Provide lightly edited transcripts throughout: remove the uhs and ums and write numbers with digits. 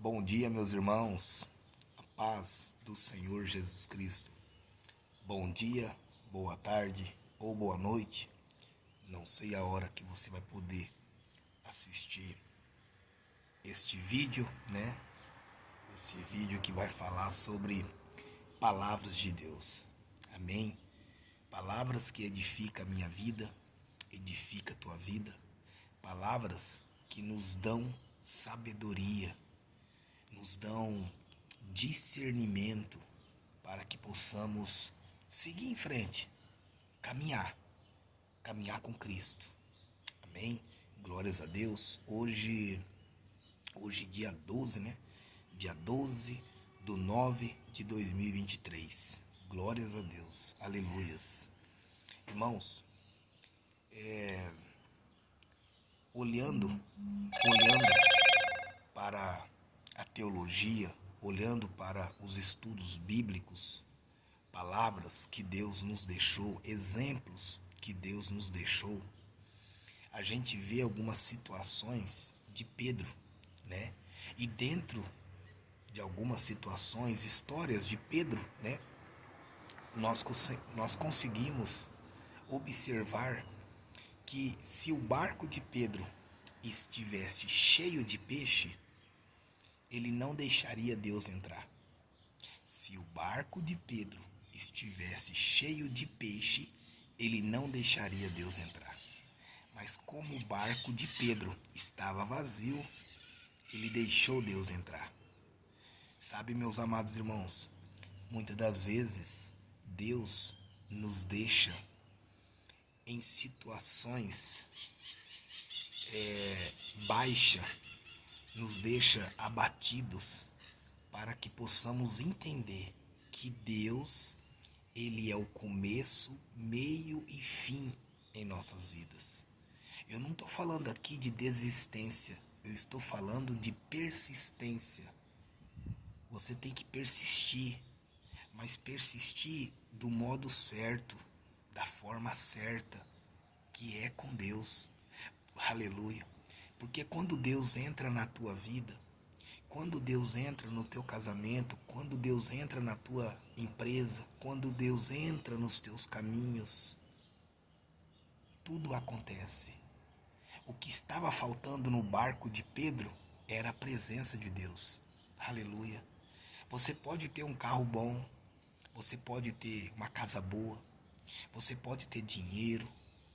Bom dia, meus irmãos. A paz do Senhor Jesus Cristo. Bom dia, boa tarde ou boa noite. Não sei a hora que você vai poder assistir este vídeo, né? Esse vídeo que vai falar sobre palavras de Deus. Amém? Palavras que edificam a minha vida, edifica a tua vida. Palavras que nos dão sabedoria, nos dão discernimento para que possamos seguir em frente, caminhar com Cristo. Amém? Glórias a Deus. Hoje dia 12, né? Dia 12 do 9 de 2023. Glórias a Deus. Aleluias. Irmãos, olhando para a teologia, olhando para os estudos bíblicos, palavras que Deus nos deixou, exemplos que Deus nos deixou, a gente vê algumas situações de Pedro, né? E dentro de algumas situações, histórias de Pedro, né? Nós conseguimos observar que se o barco de Pedro estivesse cheio de peixe, ele não deixaria Deus entrar. Se o barco de Pedro estivesse cheio de peixe, ele não deixaria Deus entrar. Mas como o barco de Pedro estava vazio, ele deixou Deus entrar. Sabe, meus amados irmãos, muitas das vezes Deus nos deixa em situações baixas, nos deixa abatidos, para que possamos entender que Deus, Ele é o começo, meio e fim em nossas vidas. Eu não estou falando aqui de desistência, eu estou falando de persistência. Você tem que persistir, mas persistir do modo certo, da forma certa, que é com Deus. Aleluia. Porque quando Deus entra na tua vida, quando Deus entra no teu casamento, quando Deus entra na tua empresa, quando Deus entra nos teus caminhos, tudo acontece. O que estava faltando no barco de Pedro era a presença de Deus. Aleluia. Você pode ter um carro bom, você pode ter uma casa boa, você pode ter dinheiro,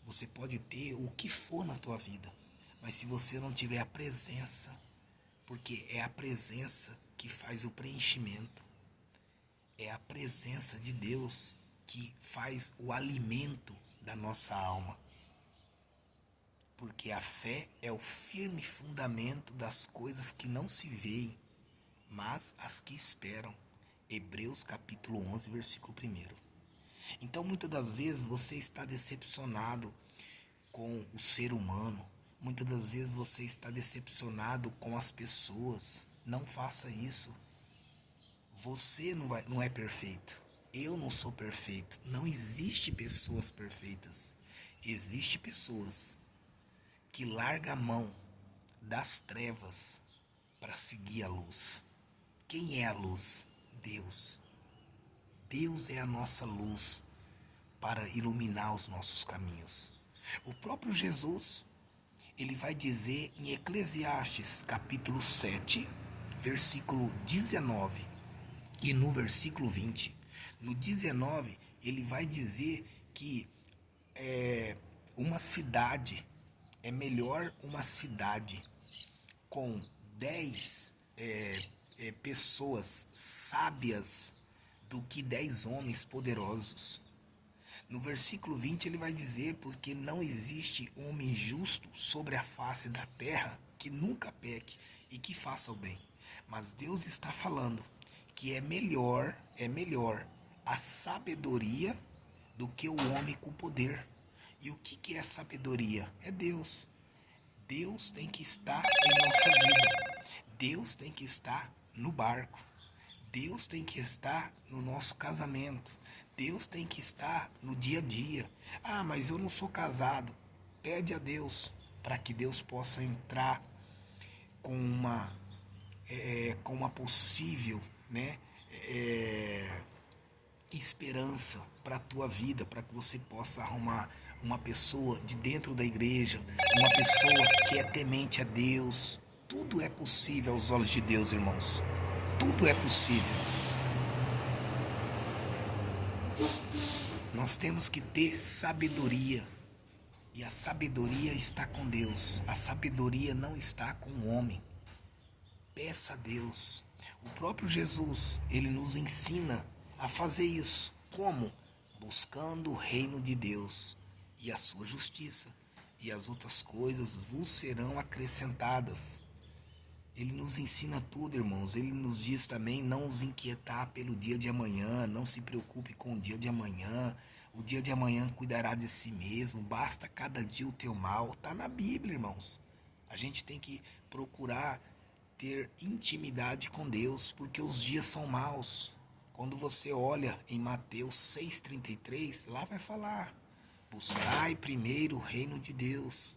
você pode ter o que for na tua vida, mas se você não tiver a presença, porque é a presença que faz o preenchimento, é a presença de Deus que faz o alimento da nossa alma. Porque a fé é o firme fundamento das coisas que não se veem, mas as que esperam. Hebreus capítulo 11, versículo 1. Então, muitas das vezes você está decepcionado com o ser humano. Muitas das vezes você está decepcionado com as pessoas. Não faça isso. Você não é perfeito. Eu não sou perfeito. Não existe pessoas perfeitas. Existem pessoas que largam a mão das trevas para seguir a luz. Quem é a luz? Deus. Deus é a nossa luz para iluminar os nossos caminhos. O próprio Jesus, ele vai dizer em Eclesiastes capítulo 7, versículo 19 e no versículo 20. No 19, ele vai dizer que uma cidade, é melhor uma cidade com 10 pessoas sábias do que 10 homens poderosos. No versículo 20 ele vai dizer, porque não existe homem justo sobre a face da terra que nunca peque e que faça o bem. Mas Deus está falando que é melhor a sabedoria do que o homem com poder. E o que é sabedoria? É Deus. Deus tem que estar em nossa vida. Deus tem que estar no barco. Deus tem que estar no nosso casamento. Deus tem que estar no dia a dia. Ah, mas eu não sou casado. Pede a Deus para que Deus possa entrar com com uma possível, né, é, esperança para a tua vida, para que você possa arrumar uma pessoa de dentro da igreja, uma pessoa que é temente a Deus. Tudo é possível aos olhos de Deus, irmãos. Tudo é possível. Nós temos que ter sabedoria. E a sabedoria está com Deus. A sabedoria não está com o homem. Peça a Deus. O próprio Jesus, ele nos ensina a fazer isso. Como? Buscando o reino de Deus e a sua justiça. E as outras coisas vos serão acrescentadas. Ele nos ensina tudo, irmãos. Ele nos diz também não nos inquietar pelo dia de amanhã. Não se preocupe com o dia de amanhã. O dia de amanhã cuidará de si mesmo. Basta cada dia o teu mal. Está na Bíblia, irmãos. A gente tem que procurar ter intimidade com Deus, porque os dias são maus. Quando você olha em Mateus 6,33, lá vai falar: buscai primeiro o reino de Deus.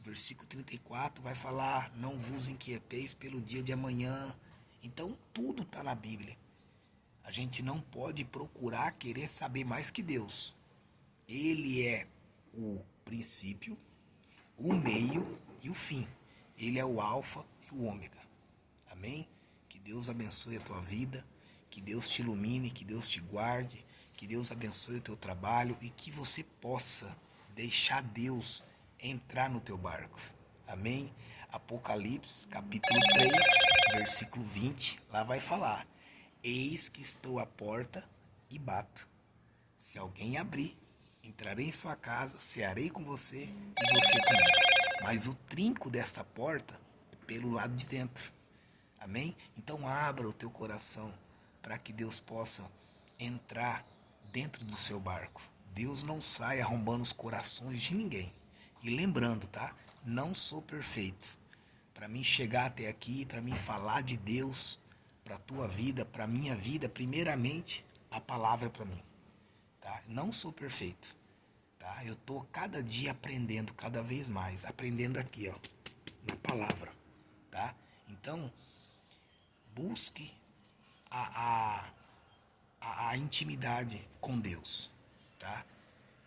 Versículo 34 vai falar: não vos inquieteis pelo dia de amanhã. Então tudo está na Bíblia. A gente não pode procurar querer saber mais que Deus. Ele é o princípio, o meio e o fim. Ele é o alfa e o ômega. Amém? Que Deus abençoe a tua vida, que Deus te ilumine, que Deus te guarde, que Deus abençoe o teu trabalho e que você possa deixar Deus entrar no teu barco. Amém? Apocalipse, capítulo 3, versículo 20, lá vai falar: eis que estou à porta e bato. Se alguém abrir, entrarei em sua casa, cearei com você e você comigo. Mas o trinco desta porta é pelo lado de dentro. Amém? Então abra o teu coração para que Deus possa entrar dentro do seu barco. Deus não sai arrombando os corações de ninguém. E lembrando, tá? Não sou perfeito. Para mim chegar até aqui, para mim falar de Deus, para a tua vida, para a minha vida, primeiramente, a palavra é para mim. Tá? Não sou perfeito. Tá? Eu estou cada dia aprendendo, cada vez mais. Aprendendo aqui, ó, na palavra. Tá? Então, busque a intimidade com Deus, tá?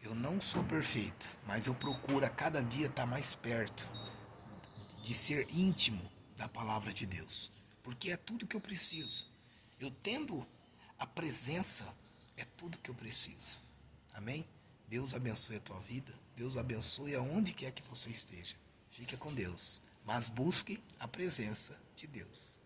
Eu não sou perfeito, mas eu procuro a cada dia estar mais perto de ser íntimo da palavra de Deus, porque é tudo que eu preciso. Eu tendo a presença, é tudo que eu preciso. Amém? Deus abençoe a tua vida, Deus abençoe aonde quer que você esteja. Fica com Deus, mas busque a presença de Deus.